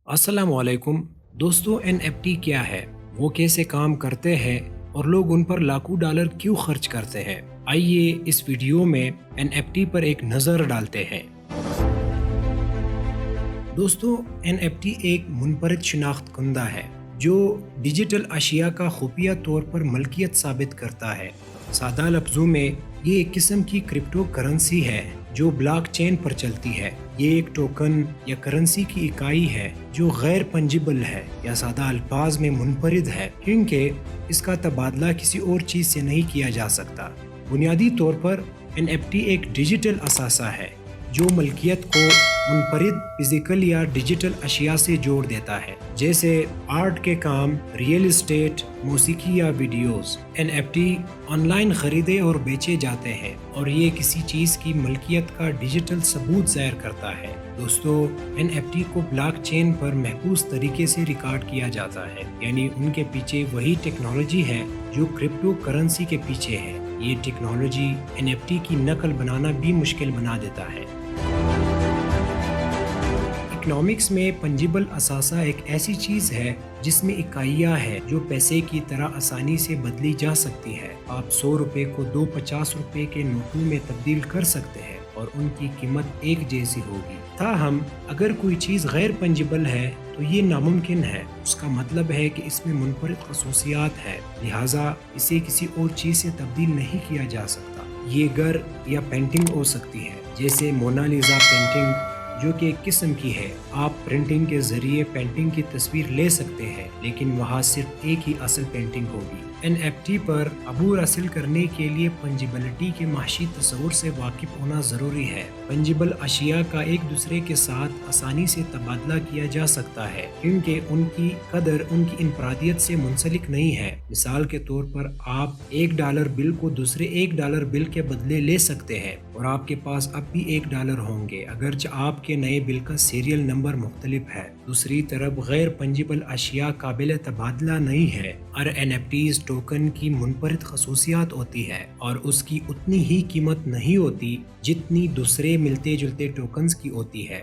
अस्सलाम वालेकुम दोस्तों। NFT क्या है, वो कैसे काम करते हैं और लोग उन पर लाखों डॉलर क्यों खर्च करते हैं? आइए इस वीडियो में NFT पर एक नज़र डालते हैं। दोस्तों, NFT एक मुनफरद शिनाख्त कुंदा है जो डिजिटल अशिया का खुफिया तौर पर मलकियत साबित करता है। सादा लफ्ज़ों में ये एक किस्म की क्रिप्टो करेंसी है जो ब्लॉकचेन पर चलती है। ये एक टोकन या करेंसी की इकाई है जो गैर पंजिबल है या सादा अल्फाज में मुनफरिद है, क्योंकि इसका तबादला किसी और चीज़ से नहीं किया जा सकता। बुनियादी तौर पर NFT एक डिजिटल असासा है जो मलकियत को मुनफरिद फिजिकल या डिजिटल अशिया से जोड़ देता है, जैसे आर्ट के काम, रियल एस्टेट, मौसीकी या वीडियोस। NFT ऑनलाइन खरीदे और बेचे जाते हैं और ये किसी चीज़ की मलकियत का डिजिटल सबूत ज़ाहिर करता है। दोस्तों, NFT को ब्लॉकचेन पर महफूज तरीके से रिकॉर्ड किया जाता है, यानी उनके पीछे वही टेक्नोलॉजी है जो क्रिप्टो करेंसी के पीछे है। ये टेक्नोलॉजी NFT की नकल बनाना भी मुश्किल बना देता है। इकोनॉमिक्स में पंजिबल असासा एक ऐसी चीज़ है जिसमें इकाइयाँ है जो पैसे की तरह आसानी से बदली जा सकती है। आप 100 रुपये को 2 50 रुपये के नोटों में तब्दील कर सकते हैं और उनकी कीमत एक जैसी होगी। ताहम अगर कोई चीज़ गैर पंजिबल है तो ये नामुमकिन है। उसका मतलब है कि इसमें मुनफरिद खसूसियात है, लिहाजा इसे किसी और चीज़ से तब्दील नहीं किया जा सकता। ये घर या पेंटिंग हो सकती है, जैसे मोनालिसा पेंटिंग जो कि एक किस्म की है। आप प्रिंटिंग के जरिए पेंटिंग की तस्वीर ले सकते हैं, लेकिन वहाँ सिर्फ एक ही असल पेंटिंग होगी। NFT पर अबूर हासिल करने के लिए पंजिबिलिटी के माशी तस्वुर से वाकिफ होना ज़रूरी है। पंजिबल अशिया का एक दूसरे के साथ आसानी से तबादला किया जा सकता है, क्योंकि उनकी कदर उनकी इनफरादियत से मुंसलिक नहीं है। मिसाल के तौर पर आप $1 बिल को दूसरे $1 बिल के बदले ले सकते हैं और आपके पास अब भी $1 होंगे, अगरचे आपके नए बिल का सीरियल नंबर मुख्तलिफ है। दूसरी तरफ गैर पंजिबल अशिया काबिल तबादला नहीं है और NFTs टोकन की मुनफरिद खसूसियात होती है और उसकी उतनी ही कीमत नहीं होती जितनी दूसरे मिलते जुलते टोकन्स की होती है।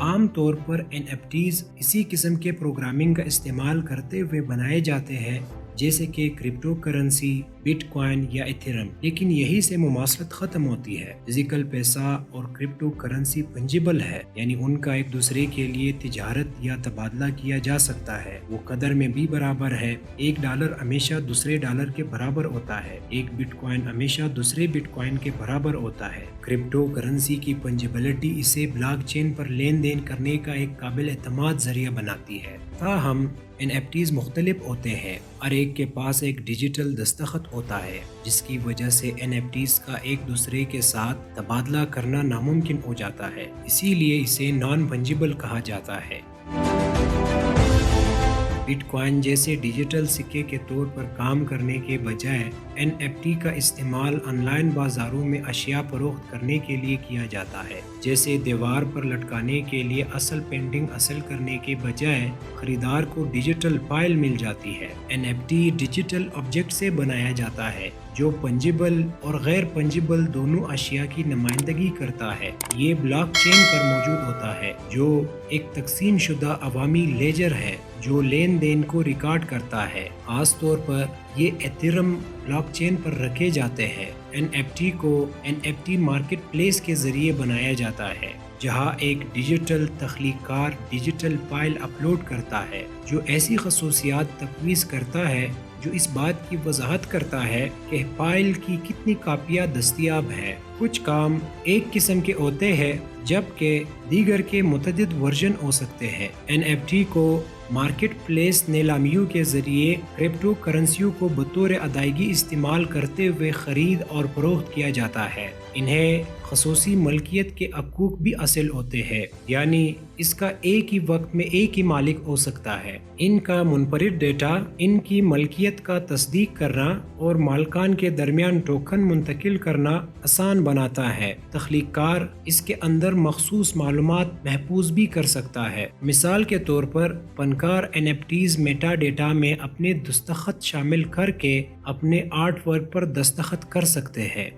आम तौर पर NFTs इसी किस्म के प्रोग्रामिंग का इस्तेमाल करते हुए बनाए जाते हैं, जैसे कि क्रिप्टो करेंसी, बिटकॉइन या इथेरियम। लेकिन यही से मुमासलत खत्म होती है। फिजिकल पैसा और क्रिप्टो करेंसी पंजिबल है, यानी उनका एक दूसरे के लिए तिजारत या तबादला किया जा सकता है। वो कदर में भी बराबर है। $1 हमेशा दूसरे डॉलर के बराबर होता है। एक बिटकॉइन हमेशा दूसरे बिटकॉइन के बराबर होता है। क्रिप्टो करेंसी की पंजिबिलिटी इसे ब्लॉकचेन पर लेन देन करने का एक काबिल एतमाद जरिया बनाती है। ताहम NFTs मुख्तलिफ होते हैं और एक के पास एक डिजिटल दस्तखत होता है, जिसकी वजह से NFTs का एक दूसरे के साथ तबादला करना नामुमकिन हो जाता है। इसीलिए इसे नॉन फंजिबल कहा जाता है। बिटकॉइन जैसे डिजिटल सिक्के के तौर पर काम करने के बजाय NFT का इस्तेमाल ऑनलाइन बाजारों में अशिया फरोख्त करने के लिए किया जाता है, जैसे दीवार पर लटकाने के लिए असल पेंटिंग असल करने के बजाय खरीदार को डिजिटल फाइल मिल जाती है। NFT डिजिटल ऑब्जेक्ट से बनाया जाता है जो पंजिबल और गैर पंजिबल दोनों अशिया की नुमाइंदगी करता है। ये ब्लॉकचेन पर मौजूद होता है, जो एक तकसीम शुदा अवामी लेजर है जो लेन देन को रिकॉर्ड करता है। खास तौर पर ये इथेरियम ब्लॉकचेन पर रखे जाते हैं। NFT को NFT मार्केट प्लेस के जरिए बनाया जाता है, जहां एक डिजिटल तख्लीकार डिजिटल फाइल अपलोड करता है जो ऐसी खसूसियात तफवीज़ करता है जो इस बात की वजाहत करता है कि फाइल की कितनी कापियाँ दस्तयाब है। कुछ काम एक किस्म के होते हैं जबकि दीगर के मुतअद्दिद वर्जन हो सकते हैं। NFT को मार्केट प्लेस नीलामियों के जरिए क्रिप्टो करेंसियों को बतौर अदायगी इस्तेमाल करते हुए खरीद और फरोख्त किया जाता है। इन्हें खसूसी मलकियत के हकूक भी हासिल होते हैं, यानी इसका एक ही वक्त में एक ही मालिक हो सकता है। इनका मुनफरिद डेटा, इनकी मलकियत का तस्दीक करना और मालकान के दरमियान टोकन मुंतकिल करना आसान बनाता है। तख्लीकार इसके अंदर मखसूस मालूमात महफूज भी कर सकता है। मिसाल के तौर पर फनकार NFTs मेटा डेटा में अपने दस्तखत शामिल करके अपने आर्ट वर्क पर दस्तखत कर सकते हैं।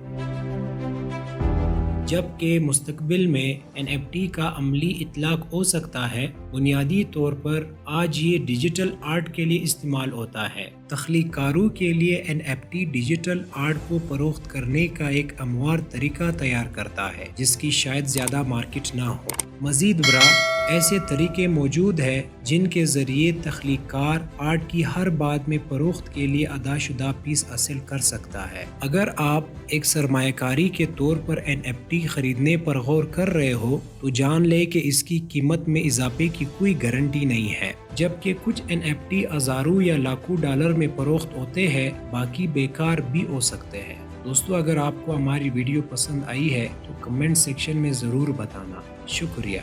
جبکہ مستقبل میں NFT کا عملی اطلاق ہو سکتا ہے۔ بنیادی طور پر آج یہ ڈیجیٹل آرٹ کے لیے استعمال ہوتا ہے۔ تخلیق کاروں کے لیے NFT ڈیجیٹل آرٹ کو فروخت کرنے کا ایک ہموار طریقہ تیار کرتا ہے جس کی شاید زیادہ مارکیٹ نہ ہو۔ مزید برآں ایسے طریقے موجود ہیں جن کے ذریعے تخلیق کار آرٹ کی ہر بات میں فروخت کے لیے ادا شدہ فیس حاصل کر سکتا ہے۔ اگر آپ ایک سرمایہ کاری کے طور پر NFT خریدنے پر غور کر رہے ہو تو جان لیں کہ اس کی قیمت میں اضافے کی کوئی گارنٹی نہیں ہے۔ جبکہ کچھ NFT ہزاروں یا لاکھوں ڈالر میں فروخت ہوتے ہیں، باقی بیکار بھی ہو سکتے ہیں۔ دوستو، اگر آپ کو ہماری ویڈیو پسند آئی ہے تو کمنٹ سیکشن میں ضرور بتانا۔ شکریہ۔